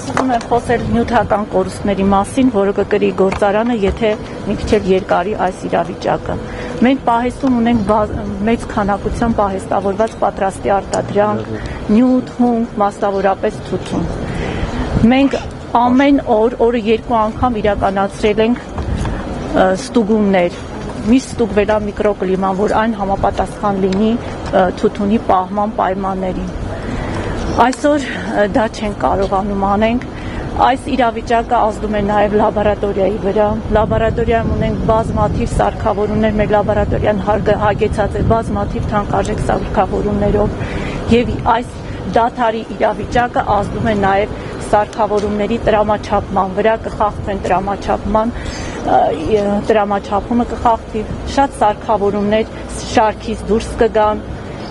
ուզում եմ խոսել նյութական կորուստների մասին, որը կկրի գործարանը, եթե մի քիչ երկարի այս իրավիճակը։ Մենք պահեստում ունենք մեծ քանակությամբ պահեստավորված պատրաստի արտադրանք, նյութ, հունք, մասնավորապես թութուն։ Մենք ամեն օրը 2 անգամ իրականացրել ենք ստուգումներ, միշտ ստուգվել է միկրոկլիման, որ այն համապատասխան լինի թութունի պահման պայմաններին։ Այսօր դա չենք կարողանում անենք, այս իրավիճակը ազդում է նաև լաբորատորիայի վրա, լաբորատորիայում ունենք բազմաթիվ սարքավորումներ, մեր լաբորատորիան հագեցած է բազմաթիվ թանկարժեք սարքավորումներով և այս դադարի իրավիճակը ազդում է նաև սարքավորումների տրամաչափման վրա, կխախտվեն տրամաչափումը կխախտվի, շատ սարքավորումներ շարքից դուրս կգան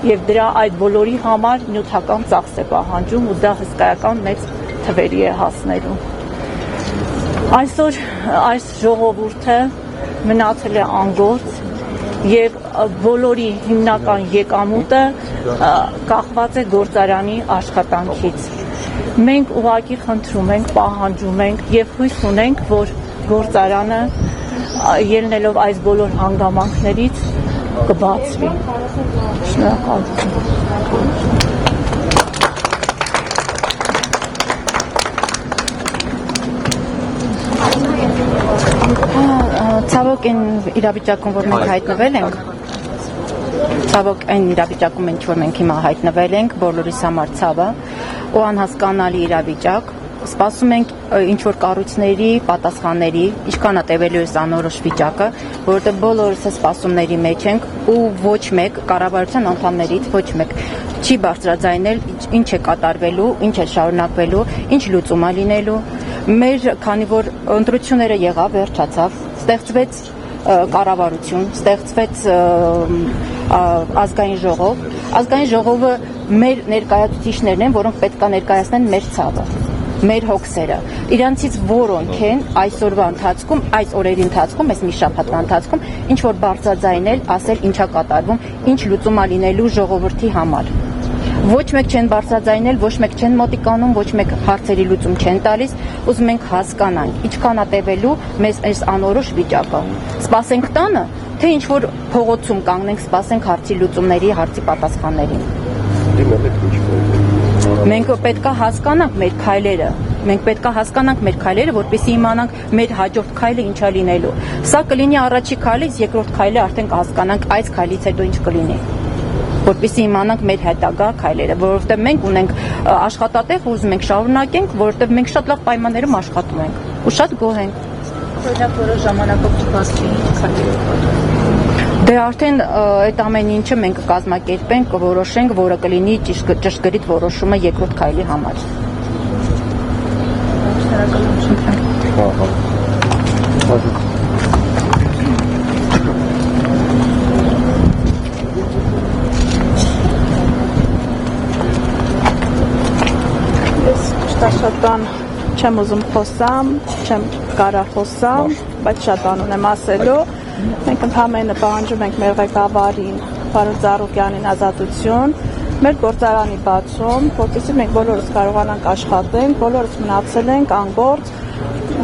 և դրա այդ բոլորի համար նյութական ծախս է պահանջում ու դա հսկայական մեծ թվերի է հասնելու։ Այսօր այս ժողովուրդը մնացել է անգործ և բոլորի հիմնական եկամուտը կախված է գործարանի աշխատանքից։ Մենք ուղղակի խնդրում ենք, պահանջում ենք և հույս ունենք, որ գործարանը ելնելով այս բոլոր հանգամանքներից կբացվի։ Շնորհակալություն։ Ցավոք այն իրավիճակում, որ մենք հայտնվել ենք, ցավոք այն իրավիճակում, որ մենք հիմա հայտնվել ենք, բոլորիս համար ցավը ու անհասկանալի իրավիճակ, սպասում ենք ինչ-որ կառույցների պատասխանների, ինչքան է տևելու այս անորոշ վիճակը, որովհետև բոլորս սպասումների մեջ ենք ու ոչ մեկ կառավարության անդամներից ոչ մեկ չի բարձրաձայնել ինչ է կատարվելու, ինչ է շարունակվելու, ինչ լուծում է լինելու։ Մեր քանի որ ընտրությունները եղավ, վերջացավ, ստեղծվեց կառավարություն, ստեղծվեց ազգային ժողով։ Ազգային ժողովը մեր ներկայացուցիչներն են, որոնք պետք է ներկայացնեն մեր ցավը, մեր հոգսերը։ Իրանցից որոնք են այսօրվա ընթացքում, այս օրերի ընթացքում, այս մի շաբաթվա ընթացքում ինչ որ բարձրաձայնել, ասել ինչա կատարվում, ինչ լուծում է լինելու ժողովրդի համար։ Ոչ մեկ չեն բարձրաձայնել, ոչ մեկ չեն մոտիկանում, ոչ մեկ հարցերի լուծում չեն տալիս, ուզում ենք հասկանանք, ինչքան է տևելու մեզ այս անորոշ վիճակը։ Սպասենք տանը, թե ինչ որ փողոցում կանգնենք, սպասենք հարցի լուծումների, հարցի պատասխաններին։ Մենք պետք է հասկանանք մեր քայլերը, որպեսզի իմանանք մեր հաջորդ քայլը ինչա լինելու։ Սա կլինի առաջի քայլից, երկրորդ քայլը արդեն կհասկանանք այս քայլից հետո ինչ կլինի։ Որպեսզի իմանանք մեր հետագա քայլերը, որովհետև մենք ունենք աշխատատեղ ու ուզում ենք շարունակենք, որովհետև մենք շատ լավ պայմաններում աշխատում ենք ու շատ գոհ ենք։ Օրինակ որոշ ժամանակով չբացվի քայլերը։ Դե արդեն այդ ամեն ինչը մենք կկազմակերպենք, կորոշենք, որը կլինի ճշգրիտ որոշումը երկրորդ քայլի համար։ Շատ բան չեմ ուզում խոսամ, չեմ կարող խոսամ, բայց շատ բան ունեմ ասելու։ Մենք ընդհանրապես պահանջում ենք մեր ղեկավարին, պարոն Ծառուկյանին ազատություն, մեր գործարանի բացում, որպեսզի մենք բոլորս կարողանանք աշխատենք, բոլորս մնացել ենք անգործ,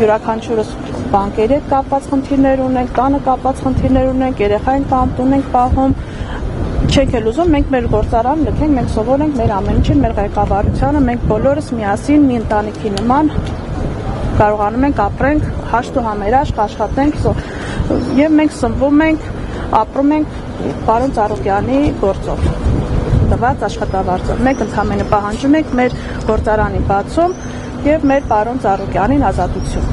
յուրաքանչյուրս բանկերի հետ կապված խնդիրներ ունենք, տանը կապված խնդիրներ ունենք, երեխային տուն ենք պահում, չենք էլ ուզում, մենք մեր գործարանը լքենք, մենք սովոր ենք մեր ամեն ինչին, մեր ղեկավարությանը, մենք բոլորս միասին մի ընտանիքի նման կարողանում ենք ապրենք, հաշտ ու համերաշխ աշխատենք և մենք սնվում ենք, ապրում ենք պարոն Ծառուկյանի գործով, տված աշխատավարձով։ Մենք ընդհանրապես պահանջում ենք մեր գործարանի բացում և մեր պարոն Ծառուկյանին ազատություն։